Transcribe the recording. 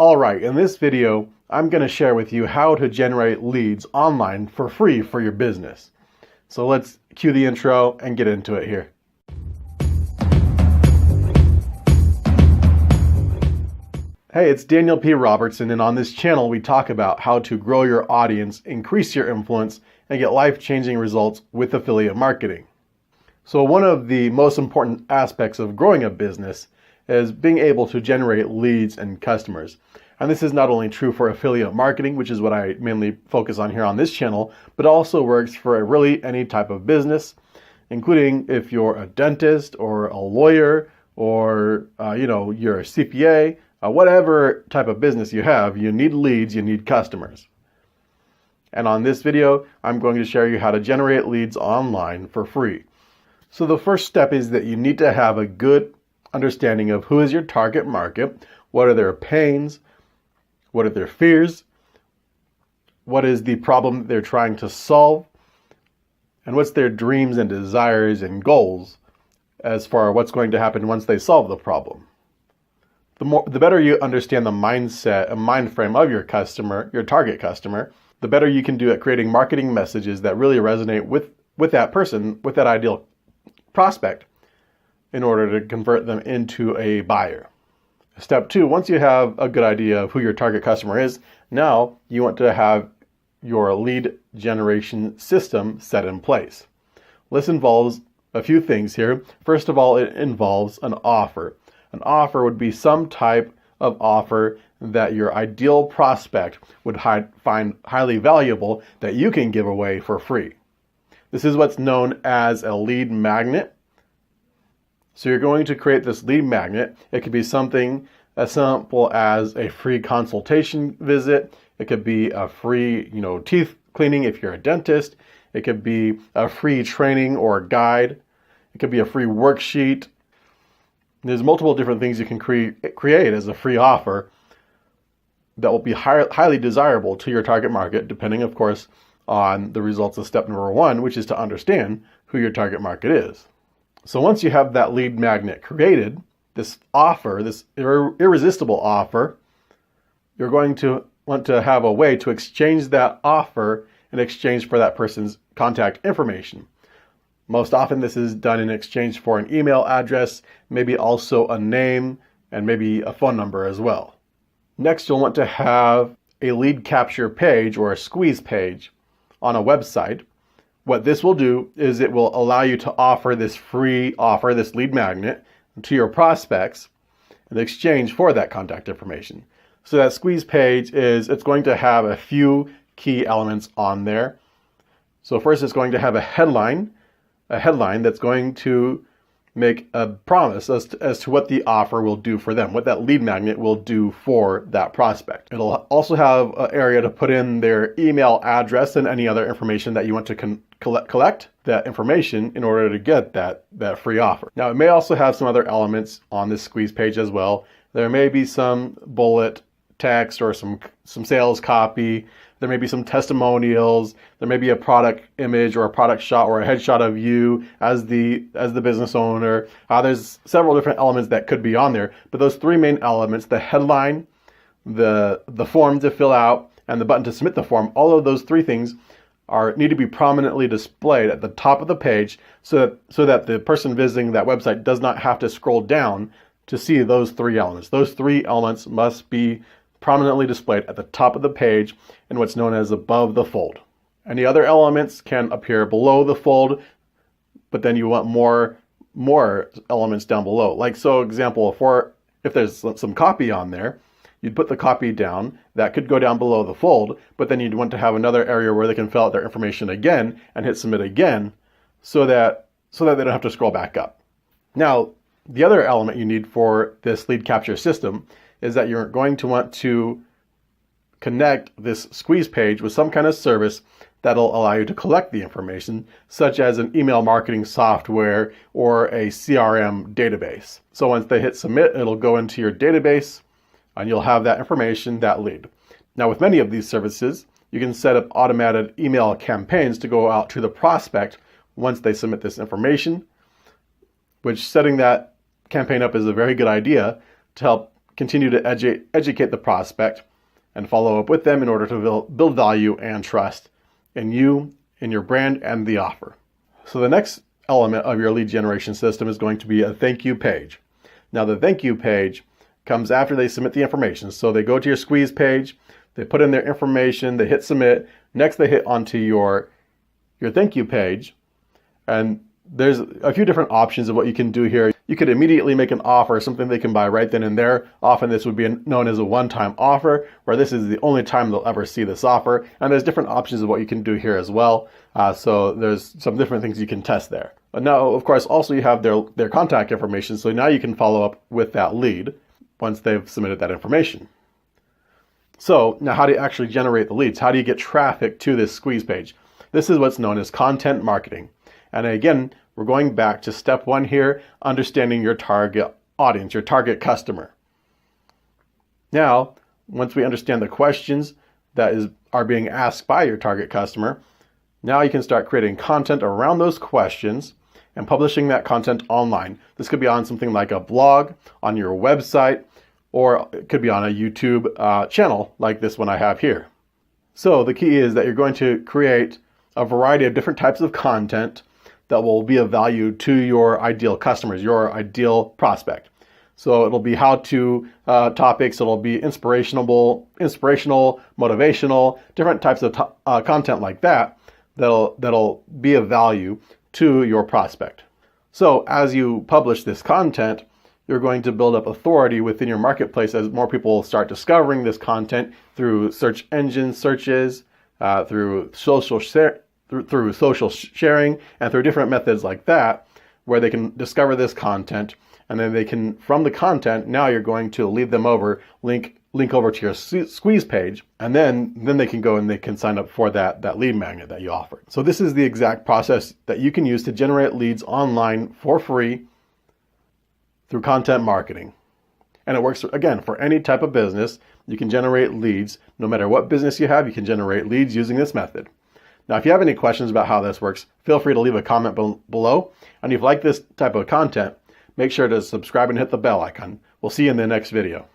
Alright, in this video, I'm going to share with you how to generate leads online for free for your business. So let's cue the intro and get into it here. Hey, it's Daniel P. Robertson, and on this channel we talk about how to grow your audience, increase your influence, and get life-changing results with affiliate marketing. So one of the most important aspects of growing a business is being able to generate leads and customers. And this is not only true for affiliate marketing, which is what I mainly focus on here on this channel, but also works for really any type of business, including if you're a dentist or a lawyer or you're a CPA, whatever type of business you have, you need leads, you need customers. And on this video, I'm going to share you how to generate leads online for free. So the first step is that you need to have a good understanding of who is your target market, what are their pains, what are their fears, what is the problem they're trying to solve, and what's their dreams and desires and goals as far as what's going to happen once they solve the problem. The better you understand the mindset and mind frame of your customer, your target customer, the better you can do at creating marketing messages that really resonate with that person, with that ideal prospect, in order to convert them into a buyer. Step 2, once you have a good idea of who your target customer is, now you want to have your lead generation system set in place. This involves a few things here. First of all, it involves an offer. An offer would be some type of offer that your ideal prospect would find highly valuable that you can give away for free. This is what's known as a lead magnet. So you're going to create this lead magnet. It could be something as simple as a free consultation visit. It could be a free, teeth cleaning if you're a dentist. It could be a free training or guide. It could be a free worksheet. There's multiple different things you can create as a free offer that will be highly desirable to your target market, depending, of course, on the results of step number 1, which is to understand who your target market is. So once you have that lead magnet created, this offer, this irresistible offer, you're going to want to have a way to exchange that offer in exchange for that person's contact information. Most often this is done in exchange for an email address, maybe also a name, and maybe a phone number as well. Next, you'll want to have a lead capture page or a squeeze page on a website. What this will do is it will allow you to offer this free offer, this lead magnet, to your prospects in exchange for that contact information. So that squeeze page it's going to have a few key elements on there. So first, it's going to have a headline that's going to make a promise as to what the offer will do for them, what that lead magnet will do for that prospect. It'll also have an area to put in their email address and any other information that you want to collect that information in order to get that free offer. Now, it may also have some other elements on this squeeze page as well. There may be some bullet text or some sales copy. There may be some testimonials. There may be a product image or a product shot or a headshot of you as the business owner. There's several different elements that could be on there, but those 3 main elements, the headline, the form to fill out, and the button to submit the form, all of those 3 things need to be prominently displayed at the top of the page so that the person visiting that website does not have to scroll down to see those 3 elements. Those 3 elements must be prominently displayed at the top of the page in what's known as above the fold. Any other elements can appear below the fold, but then you want more elements down below. Like, so example, if there's some copy on there, you'd put the copy down. That could go down below the fold, but then you'd want to have another area where they can fill out their information again and hit submit again so that they don't have to scroll back up. Now, the other element you need for this lead capture system is that you're going to want to connect this squeeze page with some kind of service that'll allow you to collect the information, such as an email marketing software or a CRM database. So once they hit submit, it'll go into your database and you'll have that information, that lead. Now, with many of these services, you can set up automated email campaigns to go out to the prospect once they submit this information, which setting that campaign up is a very good idea to help continue to educate the prospect and follow up with them in order to build value and trust in you, in your brand, and the offer. So the next element of your lead generation system is going to be a thank you page. Now the thank you page comes after they submit the information. So they go to your squeeze page, they put in their information, they hit submit. Next they hit onto your thank you page, and there's a few different options of what you can do here. You could immediately make an offer, something they can buy right then and there. Often this would be known as a one-time offer, where this is the only time they'll ever see this offer. And there's different options of what you can do here as well. So there's some different things you can test there. But now, of course, also you have their contact information. So now you can follow up with that lead once they've submitted that information. So now how do you actually generate the leads? How do you get traffic to this squeeze page? This is what's known as content marketing. And again, we're going back to step one here, understanding your target audience, your target customer. Now, once we understand the questions that are being asked by your target customer, now you can start creating content around those questions and publishing that content online. This could be on something like a blog, on your website, or it could be on a YouTube channel like this one I have here. So the key is that you're going to create a variety of different types of content that will be of value to your ideal customers, your ideal prospect. So it'll be how-to topics, it'll be inspirational, motivational, different types of content like that'll be of value to your prospect. So as you publish this content, you're going to build up authority within your marketplace as more people start discovering this content through search engine searches, through social sharing, and through different methods like that, where they can discover this content, and then they can, from the content, now you're going to lead them over, link over to your squeeze page, and then they can go and they can sign up for that lead magnet that you offered. So this is the exact process that you can use to generate leads online for free through content marketing. And it works, again, for any type of business. You can generate leads. No matter what business you have, you can generate leads using this method. Now, if you have any questions about how this works, feel free to leave a comment below. And if you like this type of content, make sure to subscribe and hit the bell icon. We'll see you in the next video.